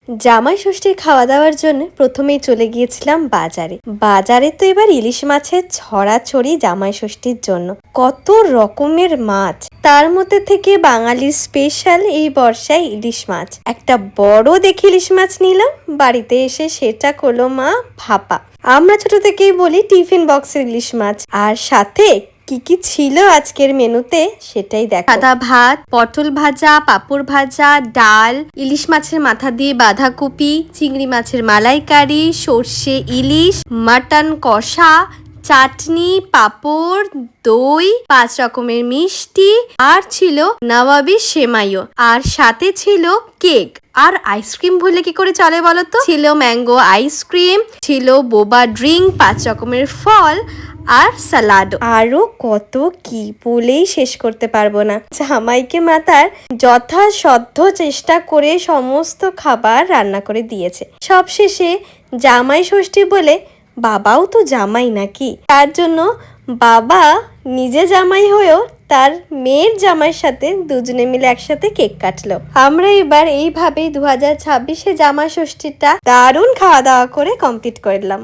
জামাই ষষ্ঠীর খাওয়া দাওয়ার জন্য প্রথমেই চলে গিয়েছিলাম বাজারে। বাজারে তো এবার ইলিশ মাছের ছড়াছড়ি জামাই ষষ্ঠীর জন্য। কত রকমের মাছ, তার মধ্যে থেকে বাঙালির স্পেশাল এই বর্ষায় ইলিশ মাছ। একটা বড় দেখে ইলিশ মাছ নিলাম, বাড়িতে এসে সেটা করলো মা ভাপা। আমরা ছোট থেকেই বলি টিফিন বক্সের ইলিশ মাছ। আর সাথে কি কি ছিল আজকের মেনুতে সেটাই দেখো। সাদা ভাত, পটল ভাজা, পাঁপড় ভাজা, ডাল, ইলিশ মাছের মাথা দিয়ে বাঁধাকপি, চিংড়ি মাছের মালাইকারি, সর্ষে ইলিশ, মাটন কষা, চাটনি, পাঁপড়, দই, 5 রকমের মিষ্টি, আর ছিল নবাবী সেমাইও, আর সাথে ছিল কেক আর আইসক্রিম। ভুলে কি করে চলে বলো তো? ছিল ম্যাঙ্গো আইসক্রিম, ছিল বোবা ড্রিঙ্ক, 5 রকমের ফল আর সালাড, আরো কত কি, বলেই শেষ করতে পারবো না। জামাইকে মাতার যথাসাধ্য চেষ্টা করে সমস্ত খাবার রান্না করে দিয়েছে। সবশেষে জামাই ষষ্ঠী বলে বাবাও তো জামাই নাকি, তার জন্য বাবা নিজে জামাই হয়েও তার মেয়ের জামাইয়ের সাথে দুজনে মিলে একসাথে কেক কাটলো। আমরা এবার এইভাবেই 2026-এ জামাই ষষ্ঠীটা দারুণ খাওয়া দাওয়া করে কমপ্লিট করলাম।